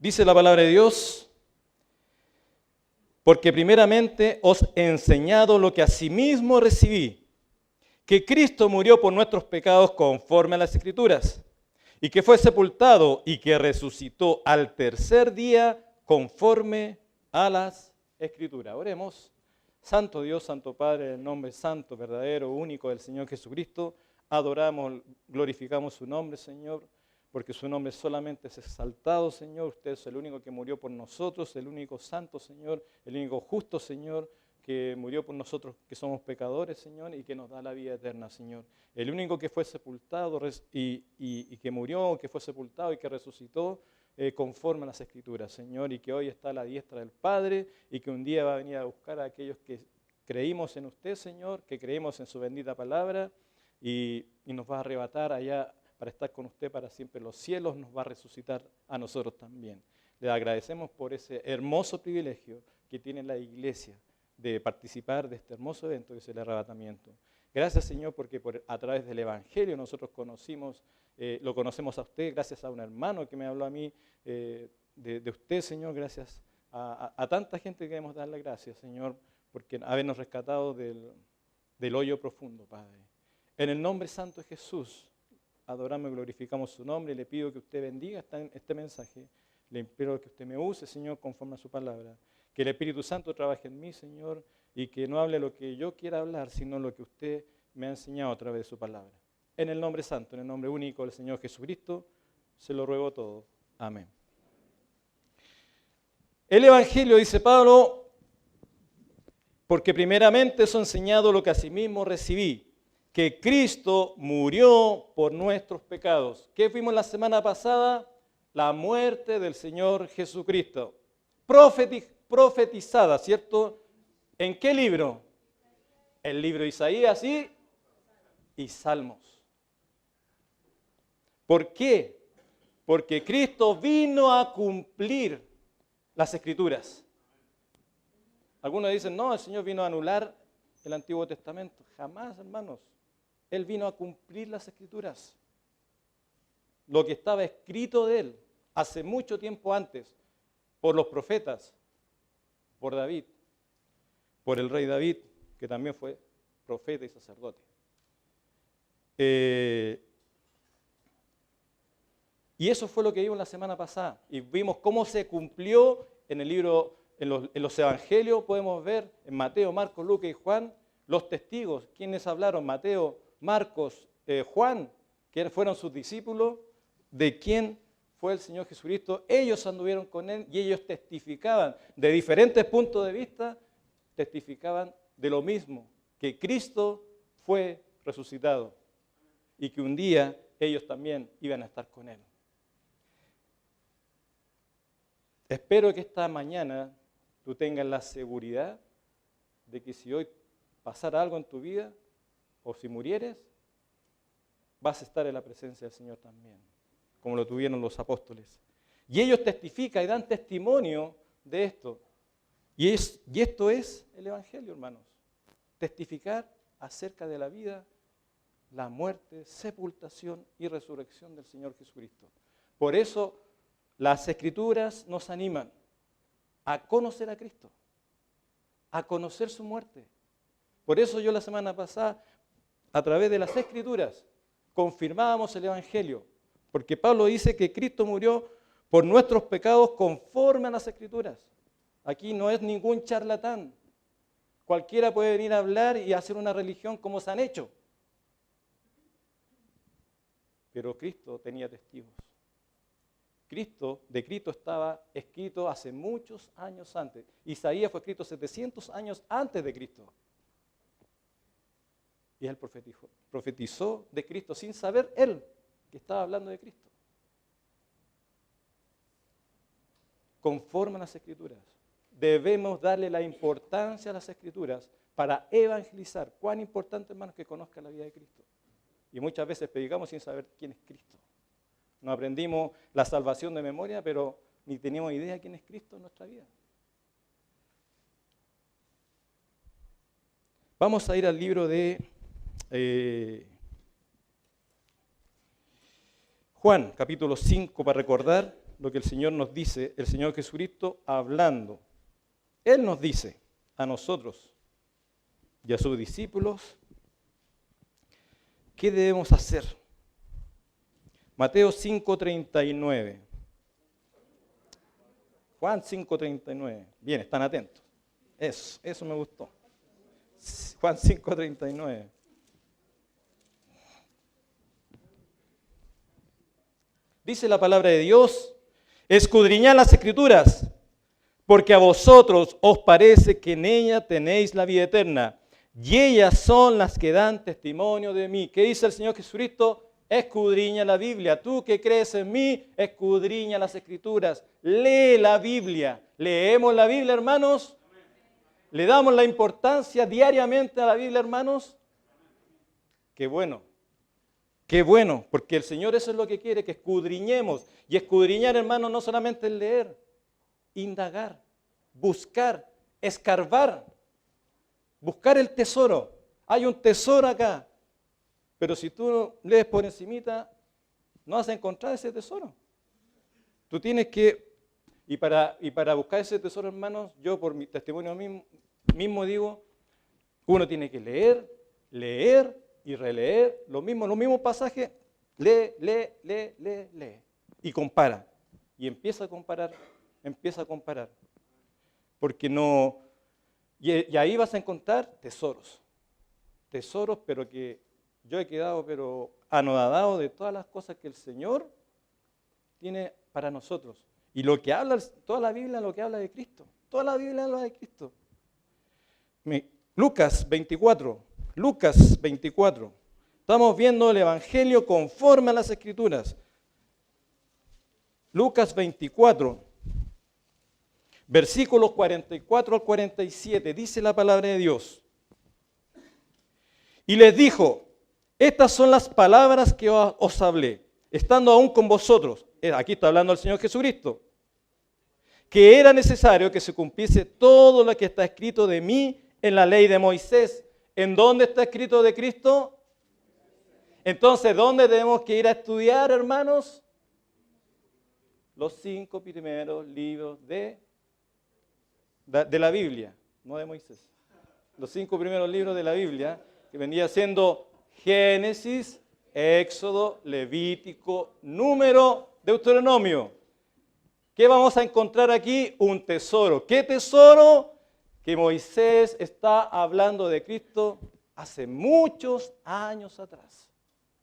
Dice la palabra de Dios: porque primeramente os he enseñado lo que asimismo recibí, que Cristo murió por nuestros pecados conforme a las Escrituras, y que fue sepultado y que resucitó al tercer día conforme a las Escrituras. Oremos. Santo Dios, Santo Padre, en el nombre santo, verdadero, único del Señor Jesucristo, adoramos, glorificamos su nombre, Señor, porque su nombre solamente es exaltado, Señor. Usted es el único que murió por nosotros, el único santo, Señor, el único justo, Señor, que murió por nosotros, que somos pecadores, Señor, y que nos da la vida eterna, Señor. El único que fue sepultado y que murió, que fue sepultado y que resucitó conforme a las Escrituras, Señor, y que hoy está a la diestra del Padre y que un día va a venir a buscar a aquellos que creímos en usted, Señor, que creímos en su bendita palabra y nos va a arrebatar allá para estar con usted para siempre en los cielos, nos va a resucitar a nosotros también. Le agradecemos por ese hermoso privilegio que tiene la iglesia de participar de este hermoso evento que es el arrebatamiento. Gracias, Señor, porque a través del Evangelio nosotros lo conocemos a usted, gracias a un hermano que me habló a mí de usted, Señor, gracias a tanta gente que queremos darle gracias, Señor, porque habernos rescatado del hoyo profundo, Padre. En el nombre santo de Jesús, adoramos y glorificamos su nombre y le pido que usted bendiga este mensaje. Le pido que usted me use, Señor, conforme a su palabra. Que el Espíritu Santo trabaje en mí, Señor, y que no hable lo que yo quiera hablar, sino lo que usted me ha enseñado a través de su palabra. En el nombre santo, en el nombre único del Señor Jesucristo, se lo ruego todo. Amén. El Evangelio, dice Pablo, porque primeramente os he enseñado lo que asimismo recibí, que Cristo murió por nuestros pecados. ¿Qué vimos la semana pasada? La muerte del Señor Jesucristo. Profetizada, ¿cierto? ¿En qué libro? El libro de Isaías y Salmos. ¿Por qué? Porque Cristo vino a cumplir las Escrituras. Algunos dicen, no, el Señor vino a anular el Antiguo Testamento. Jamás, hermanos. Él vino a cumplir las Escrituras. Lo que estaba escrito de Él hace mucho tiempo antes, por los profetas, por David, por el rey David, que también fue profeta y sacerdote. Y eso fue lo que vimos la semana pasada. Y vimos cómo se cumplió en el libro, en los evangelios, podemos ver en Mateo, Marcos, Lucas y Juan, los testigos, quienes hablaron, Mateo, Marcos, Juan, que fueron sus discípulos, de quién fue el Señor Jesucristo. Ellos anduvieron con Él y ellos testificaban de diferentes puntos de vista, testificaban de lo mismo, que Cristo fue resucitado y que un día ellos también iban a estar con Él. Espero que esta mañana tú tengas la seguridad de que si hoy pasara algo en tu vida, o si murieres, vas a estar en la presencia del Señor también, como lo tuvieron los apóstoles. Y ellos testifican y dan testimonio de esto. Y esto es el Evangelio, hermanos. Testificar acerca de la vida, la muerte, sepultación y resurrección del Señor Jesucristo. Por eso las Escrituras nos animan a conocer a Cristo, a conocer su muerte. Por eso yo la semana pasada, a través de las Escrituras, confirmábamos el Evangelio, porque Pablo dice que Cristo murió por nuestros pecados conforme a las Escrituras. Aquí no es ningún charlatán. Cualquiera puede venir a hablar y hacer una religión como se han hecho. Pero Cristo tenía testigos. De Cristo estaba escrito hace muchos años antes. Isaías fue escrito 700 años antes de Cristo. Y él profetizó de Cristo sin saber él que estaba hablando de Cristo. Conforme a las Escrituras. Debemos darle la importancia a las Escrituras para evangelizar. Cuán importante, hermanos, que conozcan la vida de Cristo. Y muchas veces predicamos sin saber quién es Cristo. No aprendimos la salvación de memoria, pero ni teníamos idea de quién es Cristo en nuestra vida. Vamos a ir al libro de Juan, capítulo 5, para recordar lo que el Señor nos dice, el Señor Jesucristo hablando. Él nos dice a nosotros y a sus discípulos qué debemos hacer. Mateo 5:39. Juan 5:39. Bien, están atentos. Eso me gustó. Juan 5:39. Dice la palabra de Dios: escudriñad las Escrituras, porque a vosotros os parece que en ella tenéis la vida eterna, y ellas son las que dan testimonio de mí. ¿Qué dice el Señor Jesucristo? Escudriña la Biblia. Tú que crees en mí, escudriña las Escrituras. Lee la Biblia. ¿Leemos la Biblia, hermanos? ¿Le damos la importancia diariamente a la Biblia, hermanos? Qué bueno. Qué bueno, porque el Señor eso es lo que quiere, que escudriñemos. Y escudriñar, hermanos, no solamente es leer, indagar, buscar, escarbar, buscar el tesoro. Hay un tesoro acá, pero si tú lees por encimita, no vas a encontrar ese tesoro. Tú tienes que, y para buscar ese tesoro, hermanos, yo por mi testimonio mismo digo, uno tiene que leer y releer los mismos pasajes, lee, y compara. Y empieza a comparar. Porque no, y ahí vas a encontrar tesoros, pero que yo he quedado anodadado de todas las cosas que el Señor tiene para nosotros. Y lo que habla, toda la Biblia lo que habla de Cristo, toda la Biblia habla de Cristo. Lucas 24. Estamos viendo el Evangelio conforme a las Escrituras. Lucas 24, versículos 44 al 47, dice la palabra de Dios. Y les dijo: estas son las palabras que os hablé, estando aún con vosotros. Aquí está hablando el Señor Jesucristo. Que era necesario que se cumpliese todo lo que está escrito de mí en la ley de Moisés. ¿En dónde está escrito de Cristo? Entonces, ¿dónde tenemos que ir a estudiar, hermanos? Los 5 primeros libros de la Biblia, no de Moisés. Los 5 primeros libros de la Biblia, que vendría siendo Génesis, Éxodo, Levítico, Número, Deuteronomio. ¿Qué vamos a encontrar aquí? Un tesoro. ¿Qué tesoro? Que Moisés está hablando de Cristo hace muchos años atrás.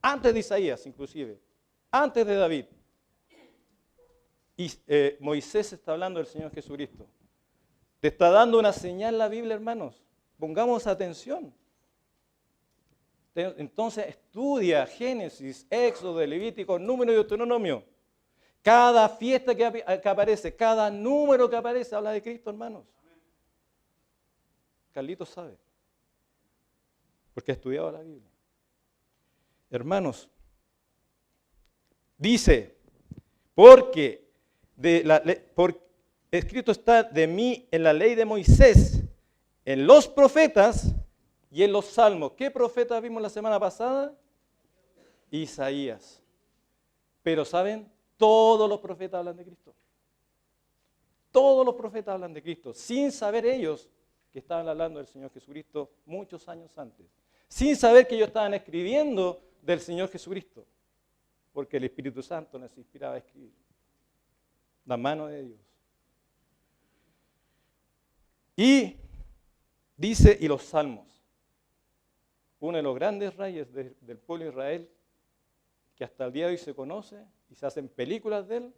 Antes de Isaías, inclusive. Antes de David. Y Moisés está hablando del Señor Jesucristo. Te está dando una señal la Biblia, hermanos. Pongamos atención. Entonces estudia Génesis, Éxodo, Levítico, Número y Deuteronomio. Cada fiesta que aparece, cada número que aparece habla de Cristo, hermanos. Carlitos sabe, porque ha estudiado la Biblia. Hermanos, dice, porque escrito está de mí en la ley de Moisés, en los profetas y en los salmos. ¿Qué profeta vimos la semana pasada? Isaías. Pero ¿saben? Todos los profetas hablan de Cristo. Todos los profetas hablan de Cristo, sin saber ellos que estaban hablando del Señor Jesucristo muchos años antes. Sin saber que ellos estaban escribiendo del Señor Jesucristo. Porque el Espíritu Santo les inspiraba a escribir. La mano de Dios. Y dice, y los salmos. Uno de los grandes reyes del pueblo de Israel, que hasta el día de hoy se conoce y se hacen películas de él,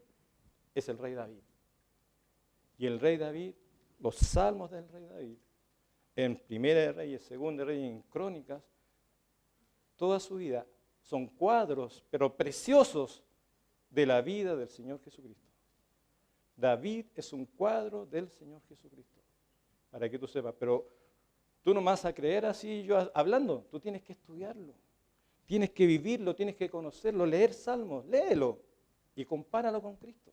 es el rey David. Y el rey David, los salmos del rey David, en Primera de Reyes, Segunda de Reyes, en Crónicas, toda su vida son cuadros, pero preciosos, de la vida del Señor Jesucristo. David es un cuadro del Señor Jesucristo, para que tú sepas. Pero tú no vas a creer así yo hablando, tú tienes que estudiarlo, tienes que vivirlo, tienes que conocerlo, leer salmos, léelo y compáralo con Cristo.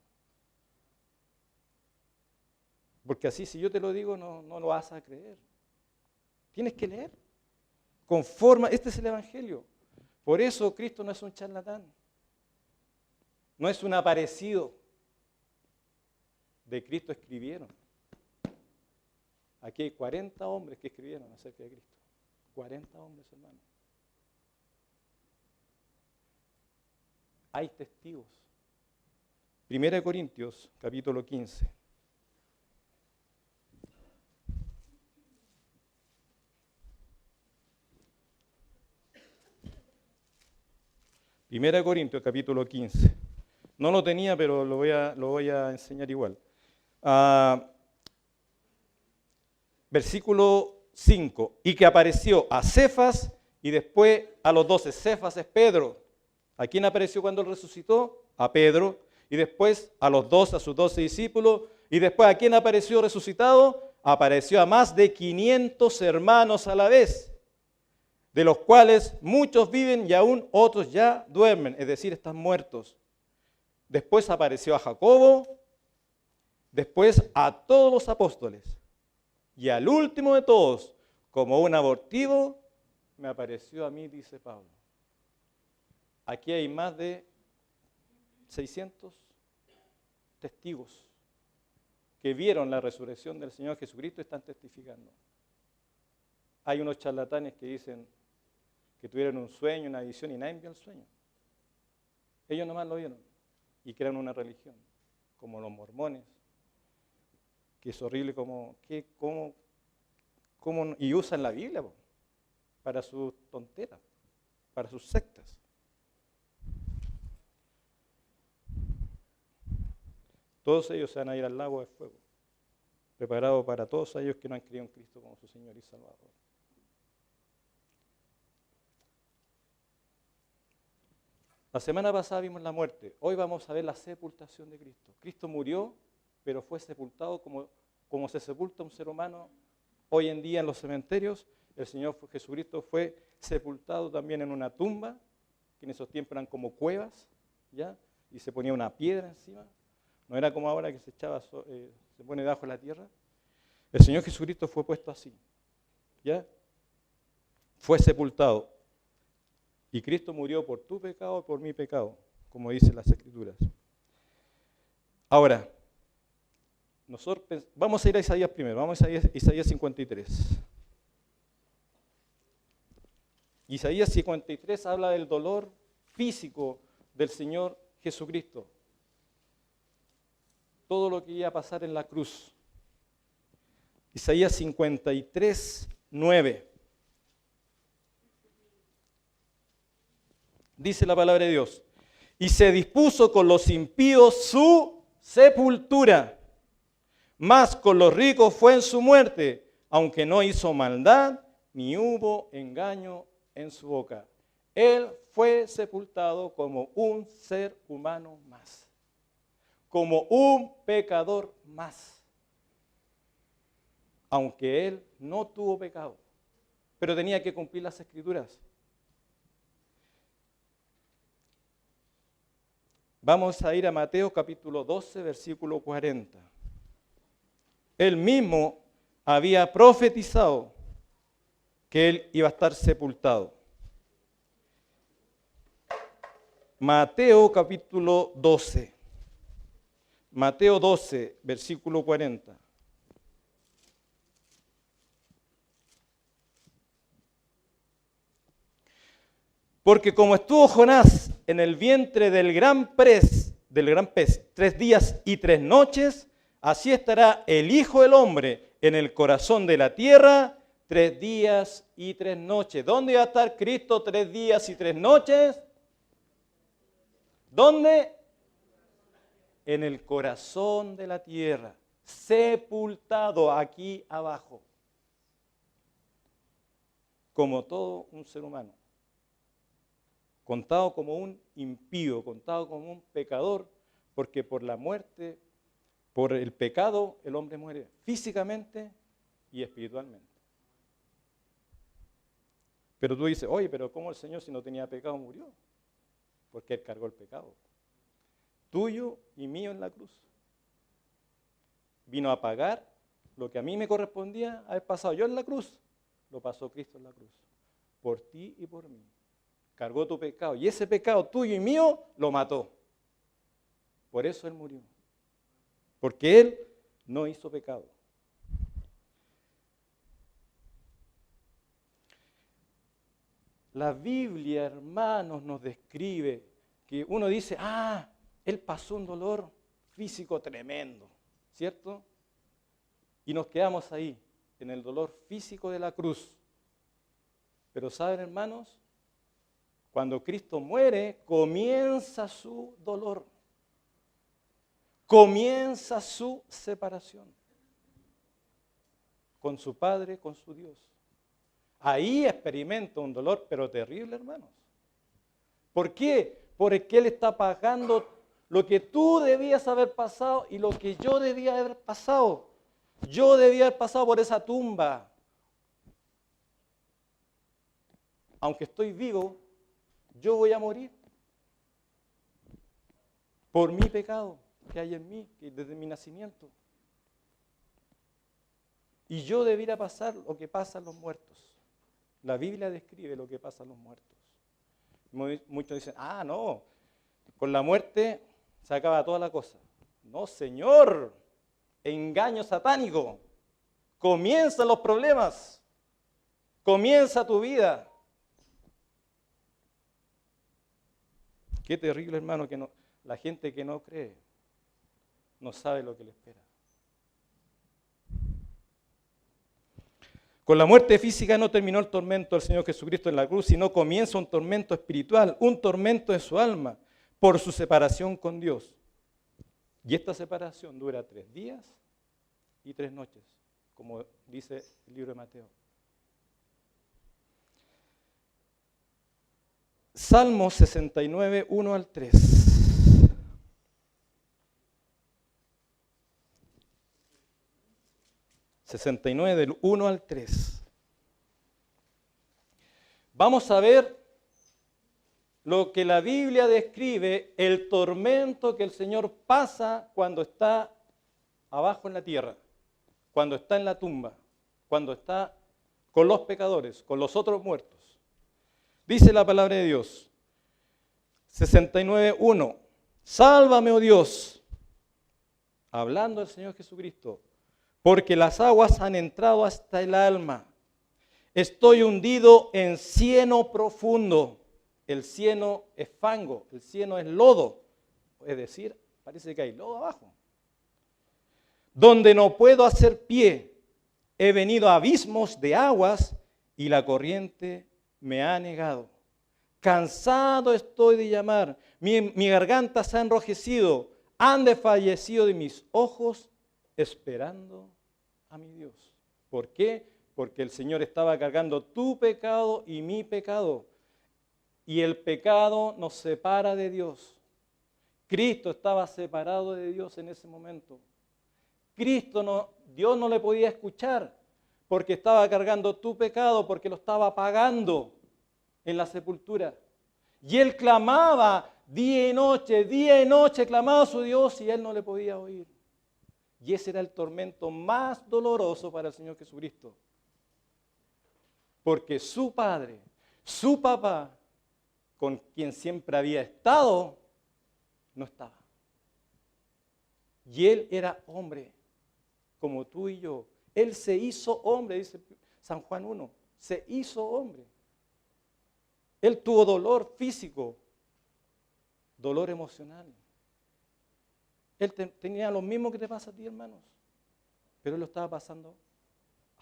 Porque así si yo te lo digo no lo vas a creer. Tienes que leer. Este es el Evangelio. Por eso Cristo no es un charlatán. No es un aparecido. de Cristo escribieron. Aquí hay 40 hombres que escribieron acerca de Cristo. 40 hombres, hermanos. Hay testigos. 1 Corintios, capítulo 15. Primera de Corintios, capítulo 15. No lo tenía, pero lo voy a enseñar igual. Versículo 5. Y que apareció a Cefas y después a los 12. Cefas es Pedro. ¿A quién apareció cuando él resucitó? A Pedro. Y después a los 12, a sus 12 discípulos. Y después ¿a quién apareció resucitado? Apareció a más de 500 hermanos a la vez, de los cuales muchos viven y aún otros ya duermen, es decir, están muertos. Después apareció a Jacobo, después a todos los apóstoles, y al último de todos, como un abortivo, me apareció a mí, dice Pablo. Aquí hay más de 600 testigos que vieron la resurrección del Señor Jesucristo y están testificando. Hay unos charlatanes que dicen que tuvieron un sueño, una visión y nadie vio el sueño. Ellos nomás lo vieron y crean una religión, como los mormones, que es horrible y usan la Biblia para sus tonteras, para sus sectas. Todos ellos se van a ir al lago de fuego, preparado para todos ellos que no han creído en Cristo como su Señor y Salvador. La semana pasada vimos la muerte, hoy vamos a ver la sepultación de Cristo. Cristo murió, pero fue sepultado como se sepulta un ser humano hoy en día en los cementerios. El Señor Jesucristo fue sepultado también en una tumba, que en esos tiempos eran como cuevas, ¿ya? Y se ponía una piedra encima. No era como ahora que se pone debajo de la tierra. El Señor Jesucristo fue puesto así, ¿ya? Fue sepultado. Y Cristo murió por tu pecado y por mi pecado, como dicen las Escrituras. Ahora, nosotros vamos a ir a Isaías primero, vamos a Isaías 53. Isaías 53 habla del dolor físico del Señor Jesucristo. Todo lo que iba a pasar en la cruz. Isaías 53, 9. Dice la palabra de Dios. Y se dispuso con los impíos su sepultura, mas con los ricos fue en su muerte, aunque no hizo maldad, ni hubo engaño en su boca. Él fue sepultado como un ser humano más, como un pecador más, aunque él no tuvo pecado, pero tenía que cumplir las Escrituras. Vamos a ir a Mateo capítulo 12, versículo 40. Él mismo había profetizado que él iba a estar sepultado. Mateo capítulo 12. Mateo 12, versículo 40. Porque como estuvo Jonás en el vientre del gran pez 3 días y 3 noches, así estará el Hijo del Hombre en el corazón de la tierra 3 días y 3 noches. ¿Dónde va a estar Cristo 3 días y 3 noches? ¿Dónde? En el corazón de la tierra, sepultado aquí abajo, como todo un ser humano. Contado como un impío, contado como un pecador, porque por la muerte, por el pecado, el hombre muere físicamente y espiritualmente. Pero tú dices, oye, pero ¿cómo el Señor si no tenía pecado murió? Porque Él cargó el pecado, tuyo y mío en la cruz. Vino a pagar lo que a mí me correspondía haber pasado yo en la cruz, lo pasó Cristo en la cruz, por ti y por mí. Cargó tu pecado y ese pecado tuyo y mío lo mató. Por eso Él murió. porque Él no hizo pecado. La Biblia, hermanos, nos describe que uno dice, Él pasó un dolor físico tremendo, ¿cierto? Y nos quedamos ahí, en el dolor físico de la cruz. Pero ¿saben, hermanos? Cuando Cristo muere, comienza su dolor. Comienza su separación con su Padre, con su Dios. Ahí experimenta un dolor, pero terrible, hermanos. ¿Por qué? Porque Él está pagando lo que tú debías haber pasado y lo que yo debía haber pasado. Yo debía haber pasado por esa tumba. Aunque estoy vivo, yo voy a morir por mi pecado que hay en mí desde mi nacimiento. Y yo debiera pasar lo que pasa en los muertos. La Biblia describe lo que pasa en los muertos. Muchos dicen, no, con la muerte se acaba toda la cosa. No, Señor, engaño satánico. Comienzan los problemas. Comienza tu vida. Qué terrible, hermano, que la gente que no cree no sabe lo que le espera. Con la muerte física no terminó el tormento del Señor Jesucristo en la cruz, sino comienza un tormento espiritual, un tormento de su alma por su separación con Dios. Y esta separación dura 3 días y 3 noches, como dice el libro de Mateo. Salmo 69, 1 al 3. Del 1 al 3. Vamos a ver lo que la Biblia describe, el tormento que el Señor pasa cuando está abajo en la tierra, cuando está en la tumba, cuando está con los pecadores, con los otros muertos. Dice la palabra de Dios, 69, 1. Sálvame, oh Dios, hablando del Señor Jesucristo, porque las aguas han entrado hasta el alma. Estoy hundido en cieno profundo. El cieno es fango, el cieno es lodo. Es decir, parece que hay lodo abajo. Donde no puedo hacer pie. He venido a abismos de aguas y la corriente me ha negado. Cansado estoy de llamar. Mi garganta se ha enrojecido. Han desfallecido de mis ojos esperando a mi Dios. ¿Por qué? Porque el Señor estaba cargando tu pecado y mi pecado. Y el pecado nos separa de Dios. Cristo estaba separado de Dios en ese momento. Dios no le podía escuchar porque estaba cargando tu pecado, porque lo estaba pagando en la sepultura. Y Él clamaba día y noche clamaba a su Dios y Él no le podía oír. Y ese era el tormento más doloroso para el Señor Jesucristo. Porque su Padre, su papá, con quien siempre había estado, no estaba. Y Él era hombre, como tú y yo. Él se hizo hombre, dice San Juan 1, se hizo hombre. Él tuvo dolor físico, dolor emocional. Él tenía lo mismo que te pasa a ti, hermanos, pero Él lo estaba pasando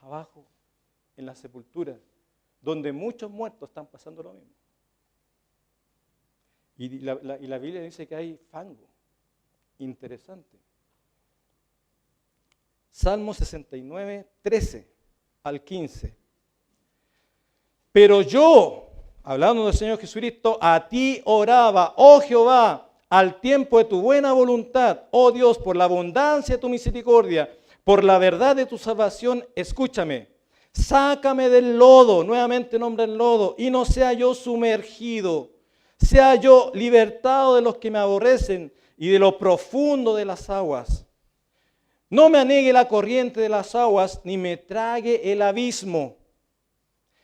abajo, en la sepultura, donde muchos muertos están pasando lo mismo. Y la Biblia dice que hay fango. Interesante. Salmo 69, 13 al 15. Pero yo, hablando del Señor Jesucristo, a ti oraba, oh Jehová, al tiempo de tu buena voluntad, oh Dios, por la abundancia de tu misericordia, por la verdad de tu salvación, escúchame. Sácame del lodo, nuevamente nombra el lodo, y no sea yo sumergido, sea yo libertado de los que me aborrecen y de lo profundo de las aguas. No me anegue la corriente de las aguas, ni me trague el abismo,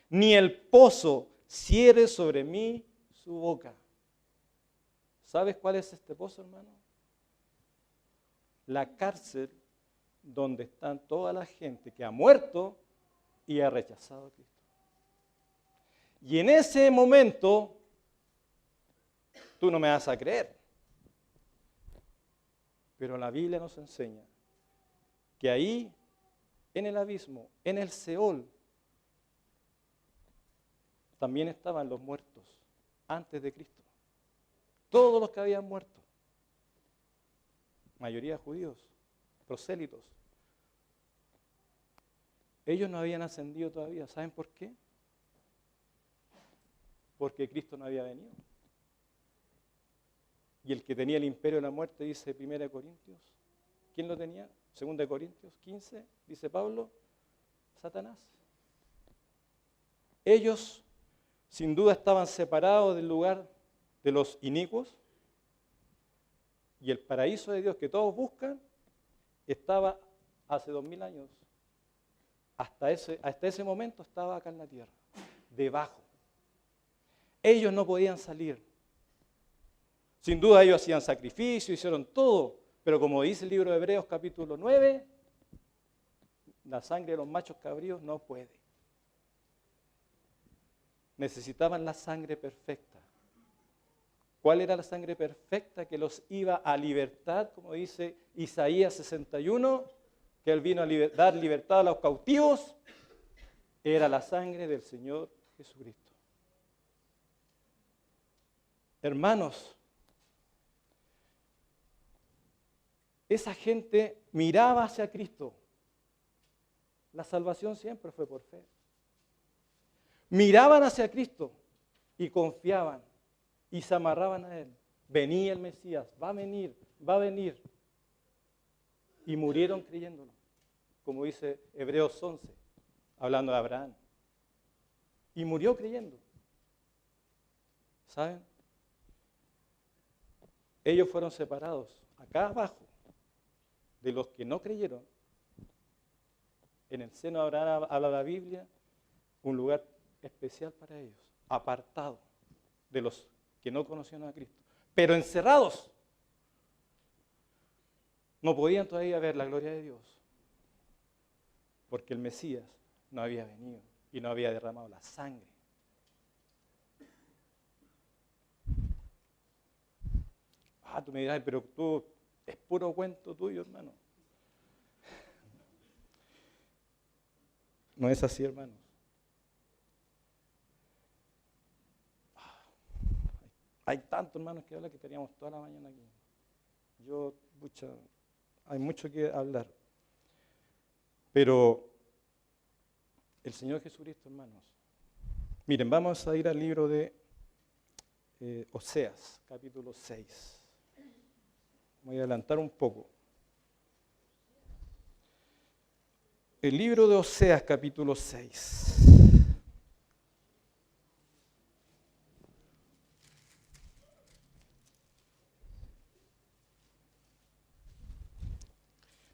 ni el pozo cierre sobre mí su boca. ¿Sabes cuál es este pozo, hermano? la cárcel donde están toda la gente que ha muerto y ha rechazado a Cristo. Y en ese momento, tú no me vas a creer, pero la Biblia nos enseña que ahí, en el abismo, en el Seol, también estaban los muertos antes de Cristo. Todos los que habían muerto, mayoría judíos, prosélitos. Ellos no habían ascendido todavía. ¿Saben por qué? Porque Cristo no había venido. Y el que tenía el imperio de la muerte, dice 1 Corintios. ¿Quién lo tenía? 2 Corintios 15, dice Pablo, Satanás. Ellos, sin duda, estaban separados del lugar de los inicuos, y el paraíso de Dios que todos buscan estaba hace 2000 años. Hasta ese momento estaba acá en la tierra, debajo. Ellos no podían salir. Sin duda ellos hacían sacrificio, hicieron todo, pero como dice el libro de Hebreos capítulo 9, la sangre de los machos cabríos no puede. Necesitaban la sangre perfecta. ¿Cuál era la sangre perfecta que los iba a libertad? Como dice Isaías 61, que Él vino a dar libertad a los cautivos. Era la sangre del Señor Jesucristo. Hermanos, esa gente miraba hacia Cristo. La salvación siempre fue por fe. Miraban hacia Cristo y confiaban y se amarraban a Él. Venía el Mesías, va a venir, va a venir. Y murieron creyéndolo, como dice Hebreos 11, hablando de Abraham. Y murió creyendo. ¿Saben? Ellos fueron separados acá abajo de los que no creyeron. En el seno de Abraham habla la Biblia, un lugar especial para ellos, apartado de los que no conocían a Cristo, pero encerrados. No podían todavía ver la gloria de Dios, porque el Mesías no había venido y no había derramado la sangre. Tú me dirás, pero tú, es puro cuento tuyo, hermano. No es así, hermanos. Hay tantos hermanos que hablan que estaríamos toda la mañana aquí. Hay mucho que hablar. Pero el Señor Jesucristo, hermanos. Miren, vamos a ir al libro de Oseas, capítulo 6. Voy a adelantar un poco. El libro de Oseas, capítulo 6.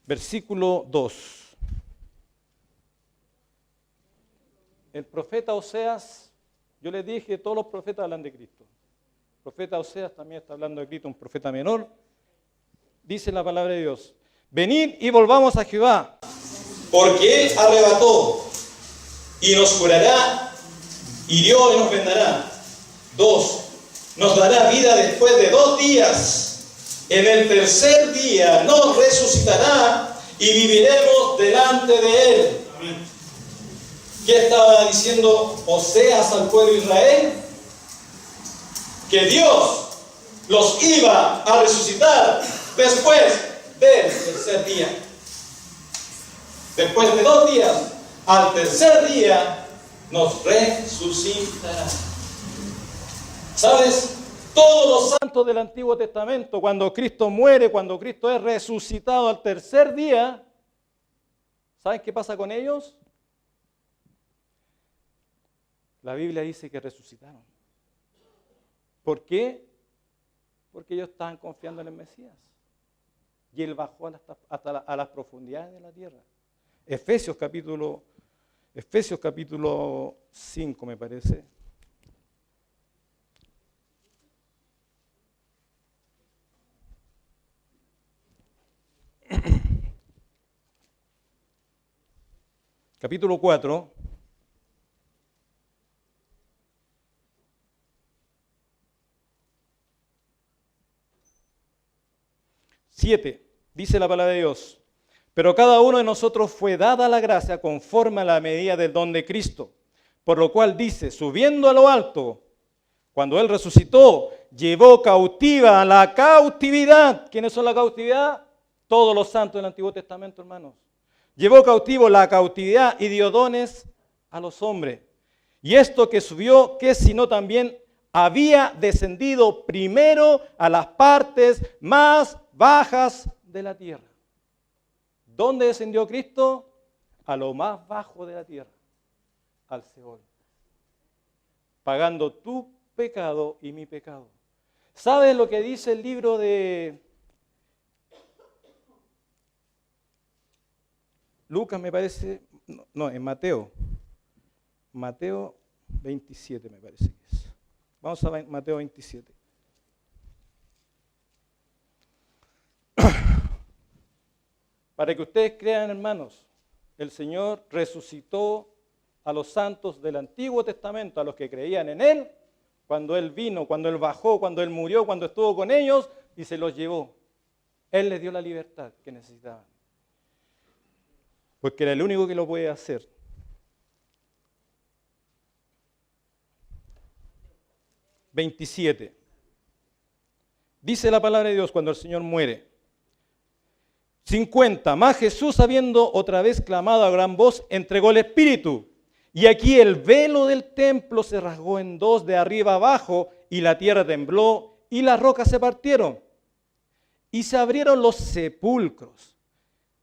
Versículo 2. El profeta Oseas, yo les dije que todos los profetas hablan de Cristo. El profeta Oseas también está hablando de Cristo, un profeta menor. Dice la palabra de Dios: venid y volvamos a Jehová, porque Él arrebató y nos curará, hirió y nos vendará. 2. Nos dará vida después de 2 días. En el tercer día nos resucitará y viviremos delante de Él. Amén. ¿Qué estaba diciendo Oseas al pueblo de Israel? Que Dios los iba a resucitar después del tercer día. Después de 2 días, al tercer día nos resucitará. ¿Sabes? Todos los santos del Antiguo Testamento, cuando Cristo muere, cuando Cristo es resucitado al tercer día, ¿saben qué pasa con ellos? La Biblia dice que resucitaron. ¿Por qué? Porque ellos estaban confiando en el Mesías. Y Él bajó a las profundidades de la tierra. Efesios capítulo 5, me parece. capítulo 4, dice la palabra de Dios: pero cada uno de nosotros fue dada la gracia conforme a la medida del don de Cristo, por lo cual dice, subiendo a lo alto, cuando Él resucitó, llevó cautiva la cautividad. ¿Quiénes son la cautividad? Todos los santos del Antiguo Testamento, hermanos. Llevó cautivo la cautividad y dio dones a los hombres. Y esto que subió, que sino también había descendido primero a las partes más bajas de la tierra. ¿Dónde descendió Cristo? A lo más bajo de la tierra, al Seol, pagando tu pecado y mi pecado. ¿Sabes lo que dice el libro de Lucas, me parece? No, en Mateo. Mateo 27 me parece que es. Vamos a Mateo 27. Para que ustedes crean, hermanos, el Señor resucitó a los santos del Antiguo Testamento, a los que creían en Él, cuando Él vino, cuando Él bajó, cuando Él murió, cuando estuvo con ellos y se los llevó. Él les dio la libertad que necesitaban, porque era el único que lo puede hacer. Dice la palabra de Dios cuando el Señor muere. 50. Más Jesús, habiendo otra vez clamado a gran voz, entregó el Espíritu. Y aquí el velo del templo se rasgó en dos de arriba abajo, y la tierra tembló, y las rocas se partieron. Y se abrieron los sepulcros,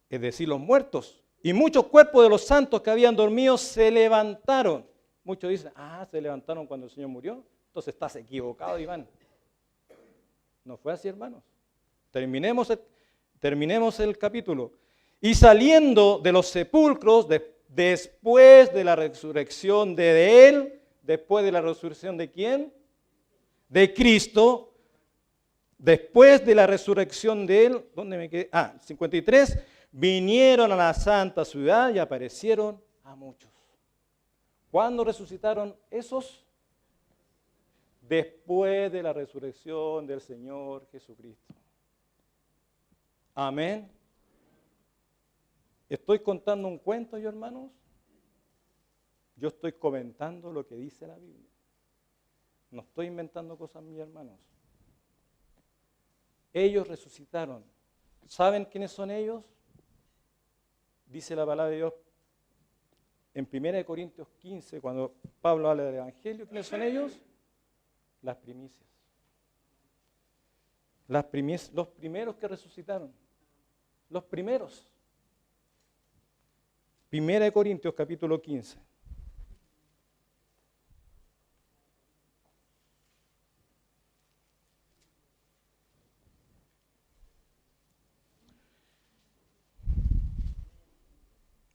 es decir, los muertos. Y muchos cuerpos de los santos que habían dormido se levantaron. Muchos dicen, se levantaron cuando el Señor murió. Entonces estás equivocado, Iván. No fue así, hermanos. Terminemos el capítulo. Y saliendo de los sepulcros, después de la resurrección de Él, después de la resurrección de ¿quién? De Cristo. Después de la resurrección de Él, ¿dónde me quedé? 53, vinieron a la santa ciudad y aparecieron a muchos. ¿Cuándo resucitaron esos? Después de la resurrección del Señor Jesucristo. Amén. ¿Estoy contando un cuento yo, hermanos? Yo estoy comentando lo que dice la Biblia. No estoy inventando cosas mías, hermanos. Ellos resucitaron. ¿Saben quiénes son ellos? Dice la palabra de Dios en 1 Corintios 15, cuando Pablo habla del Evangelio. ¿Quiénes son ellos? Las primicias. Los primeros que resucitaron. Los primeros. 1 Corintios capítulo 15.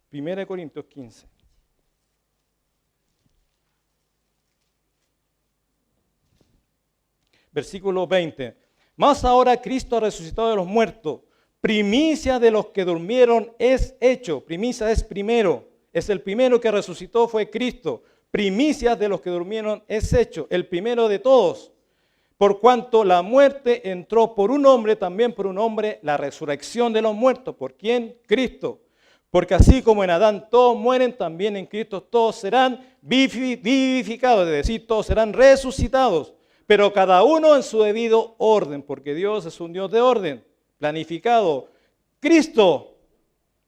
Primera de Corintios 15. Versículo 20. Mas ahora Cristo ha resucitado de los muertos. Primicia de los que durmieron es hecho. Primicia es primero. Es el primero que resucitó, fue Cristo. Primicia de los que durmieron es hecho. El primero de todos. Por cuanto la muerte entró por un hombre, también por un hombre la resurrección de los muertos. ¿Por quién? Cristo. Porque así como en Adán todos mueren, también en Cristo todos serán vivificados, es decir, todos serán resucitados. Pero cada uno en su debido orden, porque Dios es un Dios de orden, planificado. Cristo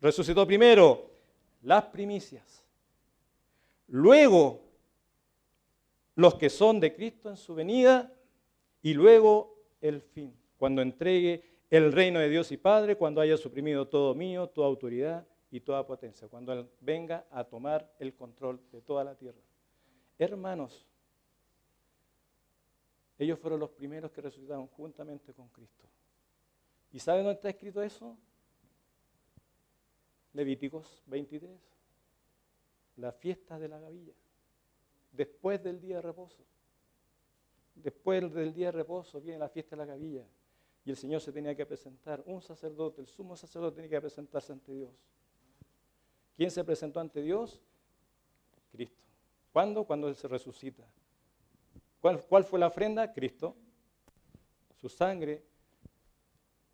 resucitó primero, las primicias. Luego, los que son de Cristo en su venida, y luego el fin, cuando entregue el reino de Dios y Padre, cuando haya suprimido todo dominio, toda autoridad y toda potencia, cuando Él venga a tomar el control de toda la tierra. Hermanos, ellos fueron los primeros que resucitaron juntamente con Cristo. ¿Y saben dónde está escrito eso? Levíticos 23. La fiesta de la gavilla. Después del día de reposo. Después del día de reposo viene la fiesta de la gavilla. Y el Señor se tenía que presentar. Un sacerdote, el sumo sacerdote tenía que presentarse ante Dios. ¿Quién se presentó ante Dios? Cristo. ¿Cuándo? Cuando Él se resucita. ¿Cuál fue la ofrenda? Cristo. Su sangre,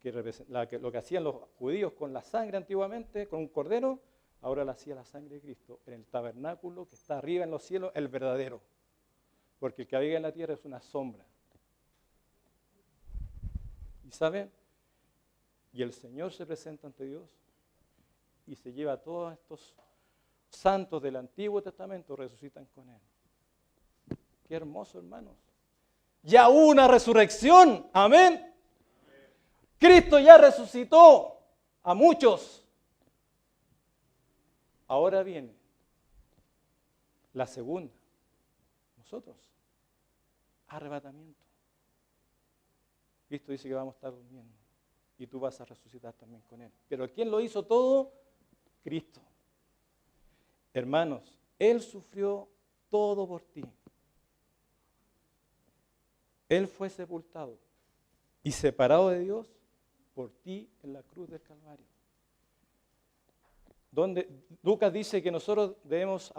lo que hacían los judíos con la sangre antiguamente, con un cordero, ahora la hacía la sangre de Cristo en el tabernáculo que está arriba en los cielos, el verdadero. Porque el que habita en la tierra es una sombra. ¿Y saben? Y el Señor se presenta ante Dios y se lleva a todos estos santos del Antiguo Testamento, resucitan con Él. Qué hermoso, hermanos. Ya hubo una resurrección, amén. Cristo ya resucitó a muchos. Ahora viene la segunda, nosotros, arrebatamiento. Cristo dice que vamos a estar durmiendo y tú vas a resucitar también con Él. Pero ¿quién lo hizo todo? Cristo. Hermanos, Él sufrió todo por ti. Él fue sepultado y separado de Dios por ti en la cruz del Calvario. Donde Lucas dice que nosotros debemos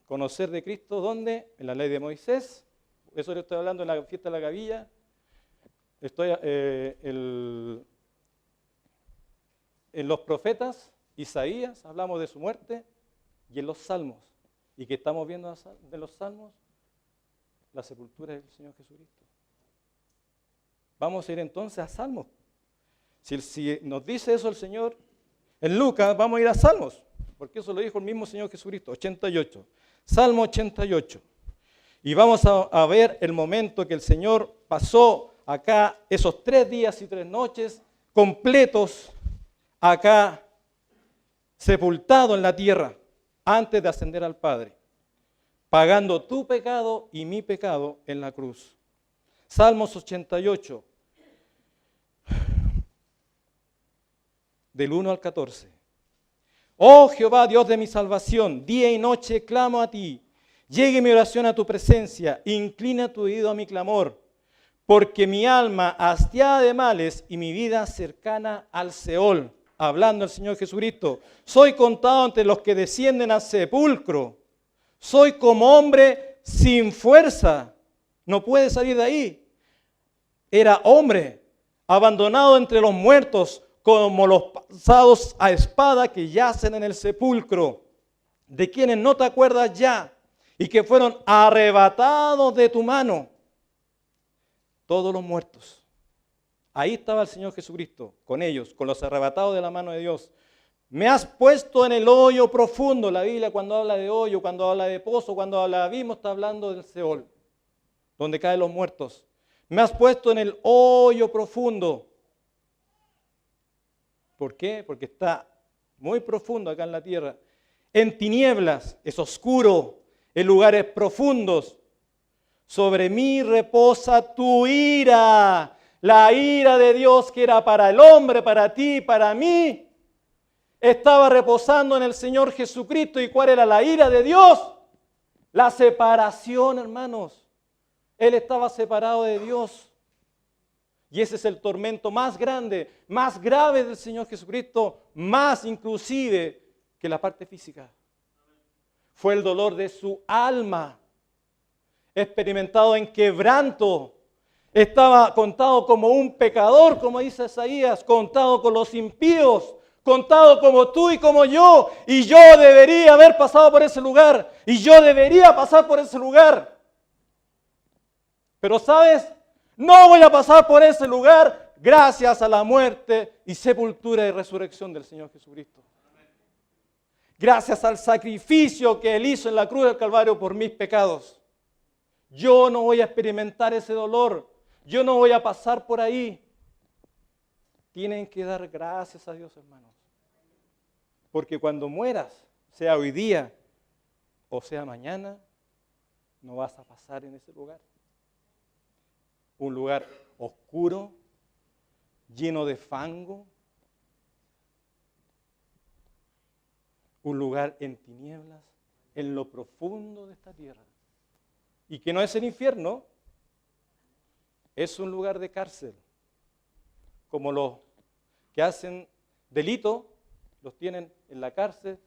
conocer de Cristo, ¿dónde? En la ley de Moisés. Eso le estoy hablando en la fiesta de la gavilla. En los profetas, Isaías, hablamos de su muerte, y en los salmos. ¿Y que estamos viendo de los salmos? La sepultura del Señor Jesucristo. Vamos a ir entonces a Salmos. Si nos dice eso el Señor, en Lucas vamos a ir a Salmos, porque eso lo dijo el mismo Señor Jesucristo, 88. Salmo 88. Y vamos a ver el momento que el Señor pasó acá, esos 3 días y 3 noches, completos, acá, sepultado en la tierra, antes de ascender al Padre, pagando tu pecado y mi pecado en la cruz. Salmos 88, del 1 al 14. Oh Jehová, Dios de mi salvación, día y noche clamo a ti. Llegue mi oración a tu presencia, inclina tu oído a mi clamor, porque mi alma hastiada de males y mi vida cercana al Seol. Hablando el Señor Jesucristo, soy contado entre los que descienden al sepulcro. Soy como hombre sin fuerza, no puede salir de ahí. Era hombre, abandonado entre los muertos, como los pasados a espada que yacen en el sepulcro, de quienes no te acuerdas ya, y que fueron arrebatados de tu mano. Todos los muertos. Ahí estaba el Señor Jesucristo, con ellos, con los arrebatados de la mano de Dios. Me has puesto en el hoyo profundo. La Biblia cuando habla de hoyo, cuando habla de pozo, cuando habla de abismo, está hablando del Seol, donde caen los muertos. Me has puesto en el hoyo profundo. ¿Por qué? Porque está muy profundo acá en la tierra. En tinieblas, es oscuro, en lugares profundos. Sobre mí reposa tu ira. La ira de Dios que era para el hombre, para ti, para mí, estaba reposando en el Señor Jesucristo. ¿Y cuál era la ira de Dios? La separación, hermanos. Él estaba separado de Dios. Y ese es el tormento más grande, más grave del Señor Jesucristo, más inclusive que la parte física. Fue el dolor de su alma, experimentado en quebranto. Estaba contado como un pecador, como dice Isaías, contado con los impíos, contado como tú y como yo. Y yo debería haber pasado por ese lugar. Y yo debería pasar por ese lugar. Pero ¿sabes? No voy a pasar por ese lugar gracias a la muerte y sepultura y resurrección del Señor Jesucristo. Gracias al sacrificio que Él hizo en la cruz del Calvario por mis pecados. Yo no voy a experimentar ese dolor. Yo no voy a pasar por ahí. Tienen que dar gracias a Dios, hermanos. Porque cuando mueras, sea hoy día o sea mañana, no vas a pasar en ese lugar. Un lugar oscuro, lleno de fango. Un lugar en tinieblas, en lo profundo de esta tierra. Y que no es el infierno, es un lugar de cárcel. Como los que hacen delito, los tienen en la cárcel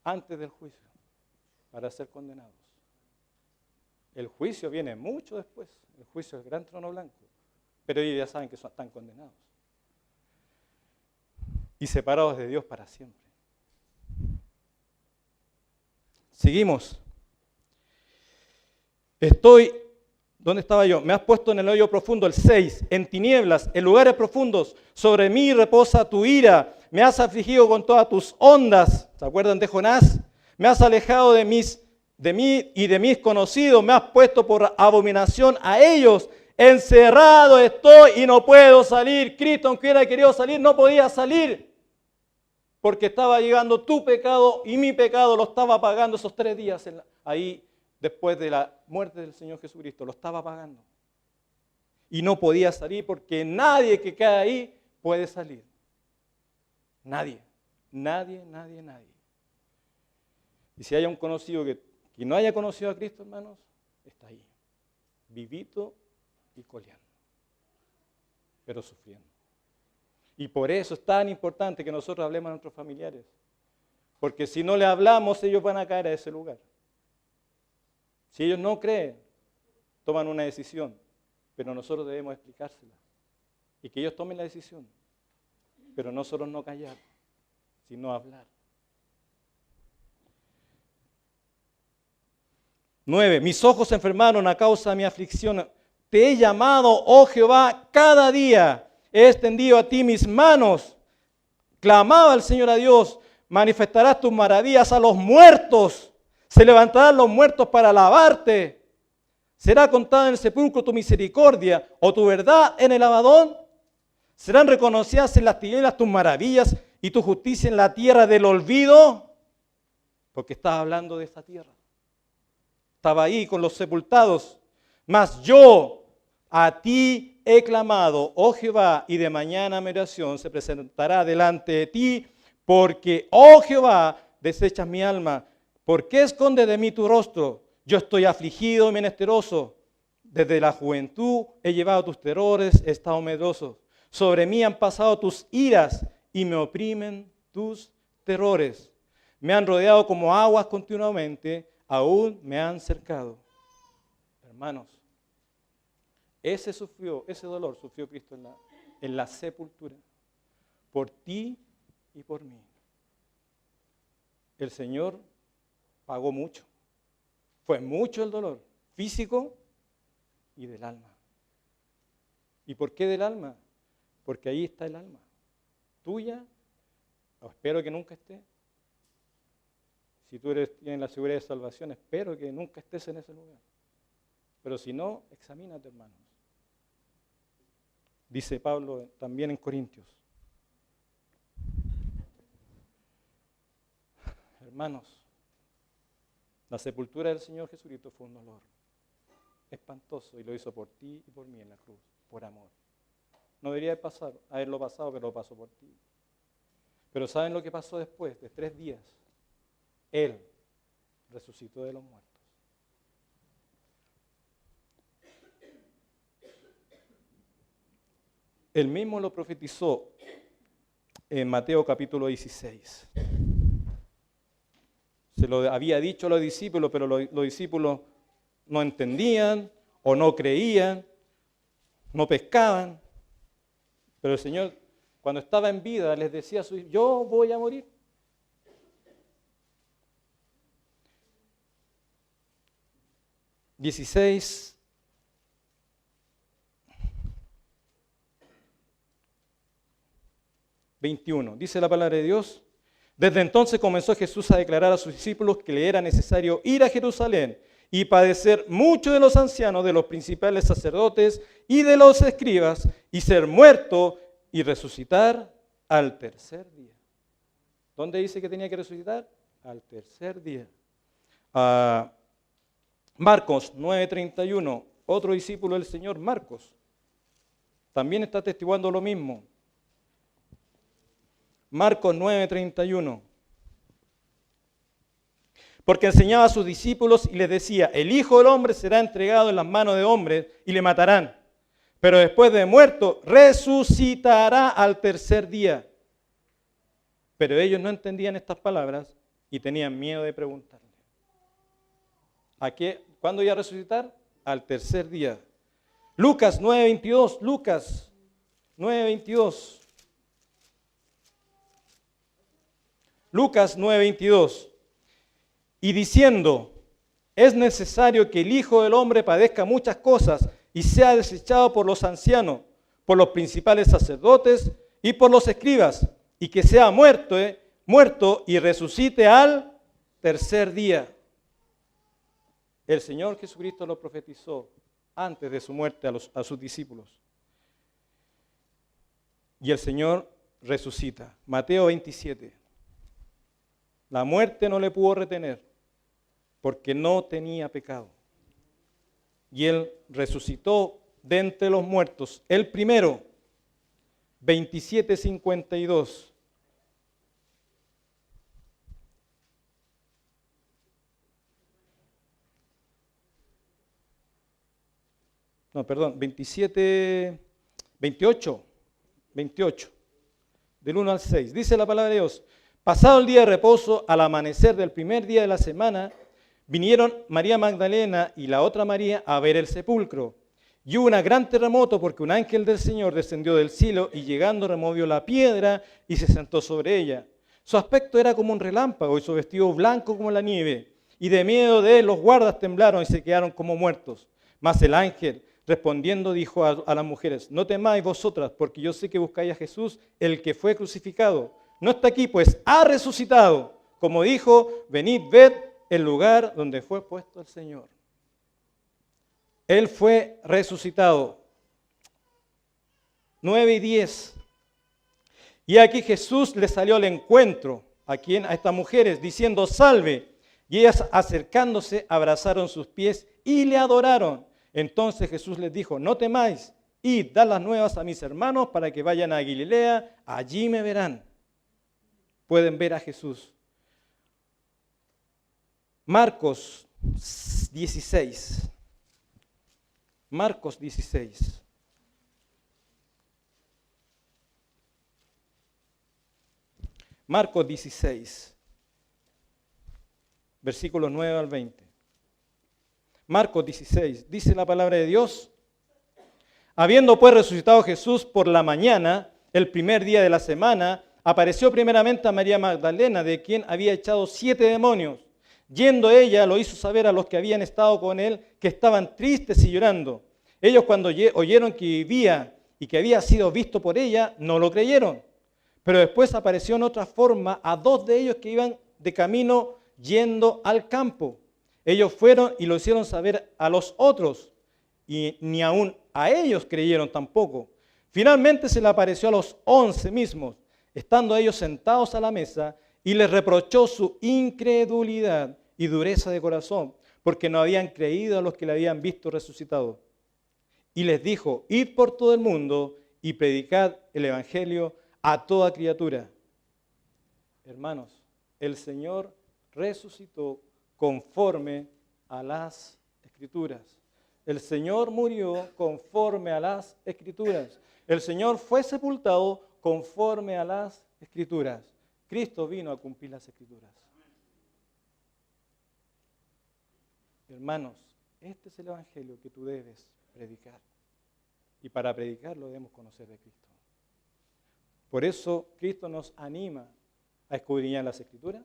antes del juicio para ser condenados. El juicio viene mucho después, el juicio del gran trono blanco, pero ellos ya saben que están condenados y separados de Dios para siempre. Seguimos. ¿Dónde estaba yo? Me has puesto en el hoyo profundo, el 6, en tinieblas, en lugares profundos, sobre mí reposa tu ira, me has afligido con todas tus ondas. ¿Se acuerdan de Jonás? Me has alejado de mí y de mis conocidos, me has puesto por abominación a ellos. Encerrado estoy y no puedo salir. Cristo, aunque hubiera querido salir, no podía salir. Porque estaba llegando tu pecado y mi pecado lo estaba pagando esos 3 días ahí después de la muerte del Señor Jesucristo. Lo estaba pagando. Y no podía salir porque nadie que cae ahí puede salir. Nadie. Nadie. Y si hay un conocido que no haya conocido a Cristo, hermanos, está ahí. Vivito y coleando. Pero sufriendo. Y por eso es tan importante que nosotros hablemos a nuestros familiares. Porque si no le hablamos, ellos van a caer a ese lugar. Si ellos no creen, toman una decisión. Pero nosotros debemos explicársela. Y que ellos tomen la decisión. Pero nosotros no callar, sino hablar. 9. Mis ojos se enfermaron a causa de mi aflicción. Te he llamado, oh Jehová, cada día. He extendido a ti mis manos. Clamaba el Señor a Dios. Manifestarás tus maravillas a los muertos. Se levantarán los muertos para alabarte. ¿Será contada en el sepulcro tu misericordia o tu verdad en el Abadón? ¿Serán reconocidas en las tinieblas tus maravillas y tu justicia en la tierra del olvido? Porque estaba hablando de esa tierra. Estaba ahí con los sepultados. Mas yo a ti he clamado, oh Jehová, y de mañana mi oración se presentará delante de ti, porque, oh Jehová, desechas mi alma. ¿Por qué escondes de mí tu rostro? Yo estoy afligido y menesteroso. Desde la juventud he llevado tus terrores, he estado medroso. Sobre mí han pasado tus iras y me oprimen tus terrores. Me han rodeado como aguas continuamente, aún me han cercado. Hermanos, ese dolor sufrió Cristo en la sepultura, por ti y por mí. El Señor pagó mucho. Fue mucho el dolor físico y del alma. ¿Y por qué del alma? Porque ahí está el alma. Tuya, o espero que nunca esté. Si tú tienes la seguridad de salvación, espero que nunca estés en ese lugar. Pero si no, examínate, hermanos. Dice Pablo también en Corintios. Hermanos, la sepultura del Señor Jesucristo fue un dolor espantoso y lo hizo por ti y por mí en la cruz, por amor. No debería haberlo pasado, pero lo pasó por ti. Pero ¿saben lo que pasó después? De 3 días, Él resucitó de los muertos. Él mismo lo profetizó en Mateo capítulo 16. Se lo había dicho a los discípulos, pero los discípulos no entendían o no creían, no pescaban. Pero el Señor, cuando estaba en vida, les decía a sus hijos, yo voy a morir. (16) (21) Dice la palabra de Dios. Desde entonces comenzó Jesús a declarar a sus discípulos que le era necesario ir a Jerusalén y padecer mucho de los ancianos, de los principales sacerdotes y de los escribas, y ser muerto y resucitar al 3er día. ¿Dónde dice que tenía que resucitar? Al 3er día. Marcos 9:31, otro discípulo del Señor, Marcos, también está atestiguando lo mismo. Marcos 9:31. Porque enseñaba a sus discípulos y les decía, el Hijo del Hombre será entregado en las manos de hombres y le matarán. Pero después de muerto, resucitará al 3er día. Pero ellos no entendían estas palabras y tenían miedo de preguntarle. ¿Cuándo iba a resucitar? Al tercer día. Lucas 9:22, Lucas 9:22. Lucas 9:22. Y diciendo, es necesario que el Hijo del Hombre padezca muchas cosas y sea desechado por los ancianos, por los principales sacerdotes y por los escribas, y que sea muerto y resucite al tercer día. El Señor Jesucristo lo profetizó antes de su muerte a sus discípulos. Y el Señor resucita. Mateo 27. La muerte no le pudo retener porque no tenía pecado. Y Él resucitó de entre los muertos. El primero, 27:52. No, perdón, 28, del 1 al 6. Dice la palabra de Dios, pasado el día de reposo, al amanecer del primer día de la semana, vinieron María Magdalena y la otra María a ver el sepulcro. Y hubo un gran terremoto porque un ángel del Señor descendió del cielo y llegando removió la piedra y se sentó sobre ella. Su aspecto era como un relámpago y su vestido blanco como la nieve. Y de miedo de él los guardas temblaron y se quedaron como muertos. Mas el ángel, respondiendo, dijo a las mujeres, no temáis vosotras, porque yo sé que buscáis a Jesús, el que fue crucificado. No está aquí, pues ha resucitado. Como dijo, venid, ved el lugar donde fue puesto el Señor. Él fue resucitado. 9:10. Y aquí Jesús le salió al encuentro, a estas mujeres, diciendo, salve. Y ellas acercándose, abrazaron sus pies y le adoraron. Entonces Jesús les dijo, no temáis, id, dad las nuevas a mis hermanos para que vayan a Galilea, allí me verán. Pueden ver a Jesús. Marcos 16. Marcos 16. Marcos 16. Versículos 9 al 20. Marcos 16, dice la palabra de Dios. Habiendo pues resucitado Jesús por la mañana, el primer día de la semana, apareció primeramente a María Magdalena, de quien había echado 7 demonios. Yendo ella, lo hizo saber a los que habían estado con él, que estaban tristes y llorando. Ellos cuando oyeron que vivía y que había sido visto por ella, no lo creyeron. Pero después apareció en otra forma a 2 de ellos que iban de camino yendo al campo. Ellos fueron y lo hicieron saber a los otros, y ni aún a ellos creyeron tampoco. Finalmente se le apareció a los 11 mismos, estando ellos sentados a la mesa, y les reprochó su incredulidad y dureza de corazón, porque no habían creído a los que le habían visto resucitado. Y les dijo, id por todo el mundo y predicad el evangelio a toda criatura. Hermanos, el Señor resucitó conforme a las Escrituras. El Señor murió conforme a las Escrituras. El Señor fue sepultado conforme a las Escrituras. Cristo vino a cumplir las Escrituras. Hermanos, este es el evangelio que tú debes predicar. Y para predicarlo debemos conocer de Cristo. Por eso Cristo nos anima a escudriñar las Escrituras,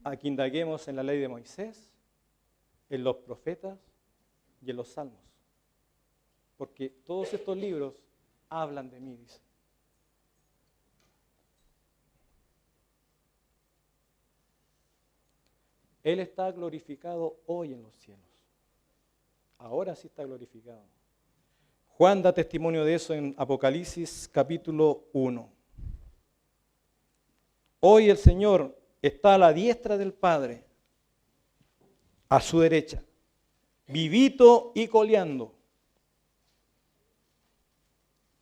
a que indaguemos en la ley de Moisés, en los profetas y en los salmos. Porque todos estos libros hablan de mí, dice. Él está glorificado hoy en los cielos. Ahora sí está glorificado. Juan da testimonio de eso en Apocalipsis capítulo 1. Hoy el Señor está a la diestra del Padre, a su derecha, vivito y coleando,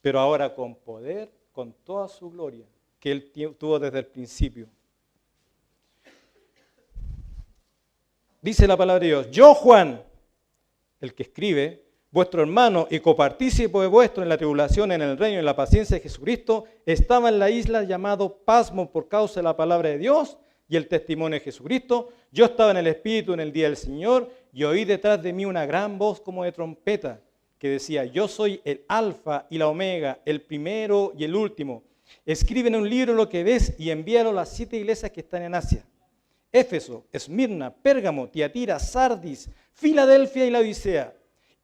pero ahora con poder, con toda su gloria que Él tuvo desde el principio. Dice la palabra de Dios, yo Juan, el que escribe, vuestro hermano y copartícipe vuestro en la tribulación, en el reino y en la paciencia de Jesucristo, estaba en la isla llamado Pasmo por causa de la palabra de Dios y el testimonio de Jesucristo. Yo estaba en el Espíritu en el día del Señor y oí detrás de mí una gran voz como de trompeta que decía: yo soy el Alfa y la Omega, el primero y el último. Escribe en un libro lo que ves y envíalo a las 7 iglesias que están en Asia: Éfeso, Esmirna, Pérgamo, Tiatira, Sardis, Filadelfia y la Odisea.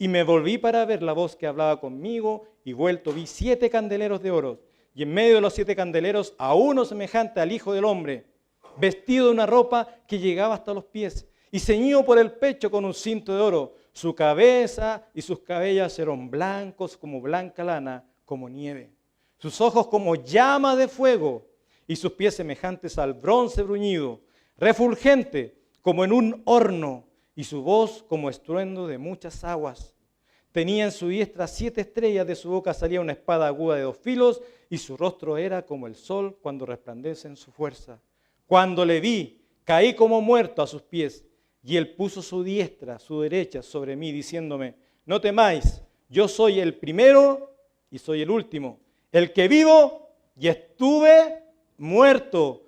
Y me volví para ver la voz que hablaba conmigo, y vuelto vi 7 candeleros de oro, y en medio de los 7 candeleros a uno semejante al Hijo del Hombre, vestido de una ropa que llegaba hasta los pies, y ceñido por el pecho con un cinto de oro. Su cabeza y sus cabellos eran blancos como blanca lana, como nieve. Sus ojos como llama de fuego, y sus pies semejantes al bronce bruñido, refulgente como en un horno, y su voz como estruendo de muchas aguas. Tenía en su diestra 7 estrellas, de su boca salía una espada aguda de 2 filos, y su rostro era como el sol cuando resplandece en su fuerza. Cuando le vi, caí como muerto a sus pies, y él puso su diestra, su derecha sobre mí, diciéndome: no temáis, yo soy el primero y soy el último, el que vivo y estuve muerto.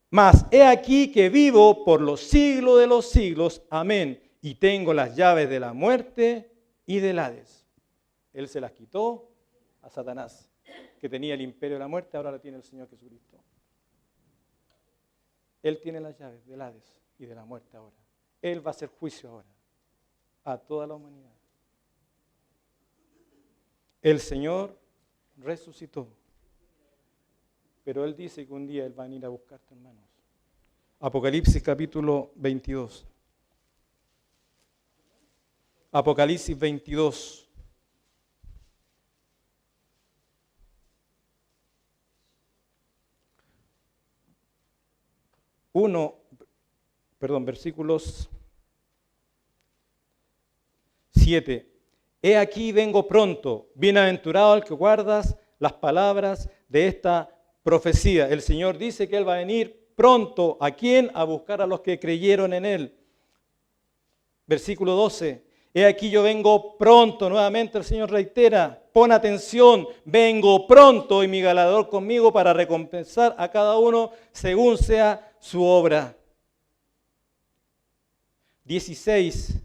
Mas he aquí que vivo por los siglos de los siglos. Amén. Y tengo las llaves de la muerte y del Hades. Él se las quitó a Satanás, que tenía el imperio de la muerte, ahora la tiene el Señor Jesucristo. Él tiene las llaves del Hades y de la muerte ahora. Él va a hacer juicio ahora a toda la humanidad. El Señor resucitó. Pero Él dice que un día Él va a venir a buscarte, hermanos. Apocalipsis capítulo 22. Apocalipsis 22. Versículos 7. He aquí vengo pronto, bienaventurado el que guardas las palabras de esta profecía. El Señor dice que Él va a venir pronto. ¿A quién? A buscar a los que creyeron en Él. Versículo 12. He aquí yo vengo pronto. Nuevamente el Señor reitera: pon atención, vengo pronto y mi galardón conmigo para recompensar a cada uno según sea su obra. 16.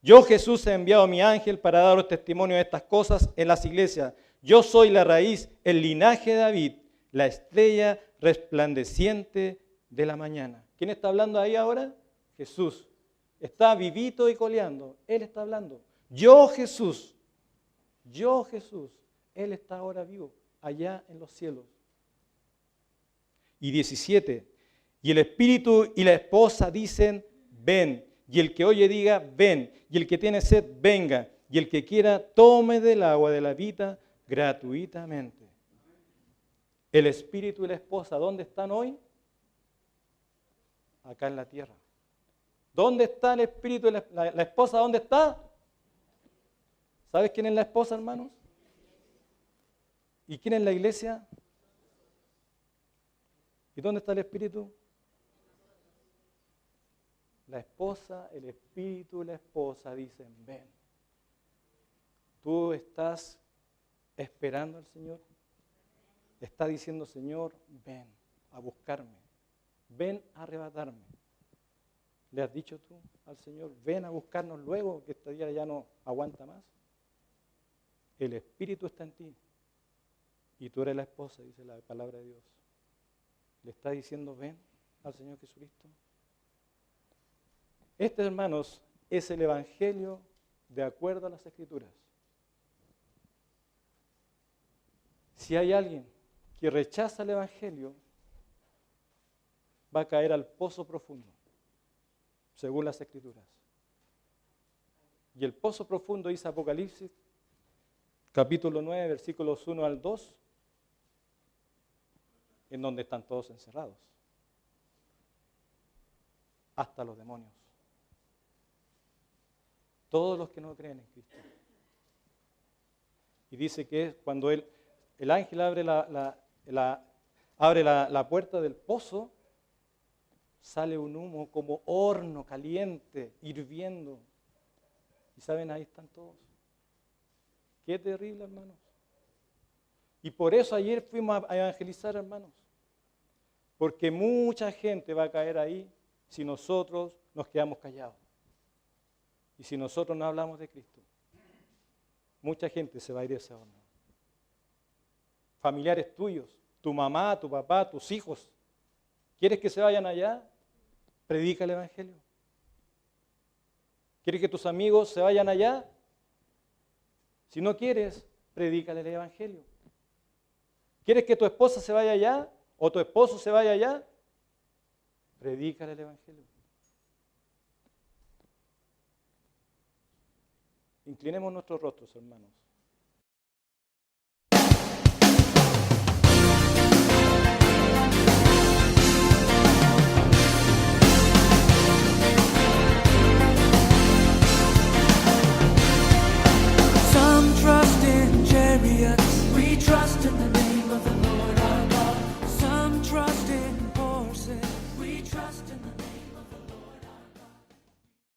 Yo, Jesús, he enviado a mi ángel para daros testimonio de estas cosas en las iglesias. Yo soy la raíz, el linaje de David, la estrella resplandeciente de la mañana. ¿Quién está hablando ahí ahora? Jesús. Está vivito y coleando. Él está hablando. Yo, Jesús, Él está ahora vivo, allá en los cielos. Y 17. Y el Espíritu y la esposa dicen: ven. Y el que oye diga: ven. Y el que tiene sed, venga. Y el que quiera, tome del agua de la vida gratuitamente. El Espíritu y la esposa, ¿dónde están hoy? Acá en la tierra. ¿Dónde está el Espíritu y la esposa? ¿Dónde está? ¿Sabes quién es la esposa, hermanos? ¿Y quién es la iglesia? ¿Y dónde está el Espíritu? La esposa, el Espíritu y la esposa dicen: ven. ¿Tú estás esperando al Señor? Está diciendo: Señor, ven a buscarme, ven a arrebatarme. ¿Le has dicho tú al Señor: ven a buscarnos luego, que este día ya no aguanta más? El Espíritu está en ti y tú eres la esposa, dice la palabra de Dios. ¿Le está diciendo ven al Señor Jesucristo? Este, hermanos, es el Evangelio de acuerdo a las Escrituras. Si hay alguien que rechaza el Evangelio, va a caer al pozo profundo, según las Escrituras. Y el pozo profundo, dice Apocalipsis, capítulo 9, versículos 1 al 2, en donde están todos encerrados, hasta los demonios. Todos los que no creen en Cristo. Y dice que cuando el ángel abre la puerta del pozo, sale un humo como horno caliente, hirviendo. Y saben, ahí están todos. Qué terrible, hermanos. Y por eso ayer fuimos a evangelizar, hermanos. Porque mucha gente va a caer ahí si nosotros nos quedamos callados. Y si nosotros no hablamos de Cristo, mucha gente se va a ir a ese horno. Familiares tuyos, tu mamá, tu papá, tus hijos, ¿quieres que se vayan allá? Predica el Evangelio. ¿Quieres que tus amigos se vayan allá? Si no quieres, predícale el Evangelio. ¿Quieres que tu esposa se vaya allá o tu esposo se vaya allá? Predícale el Evangelio. Inclinemos nuestros rostros, hermanos.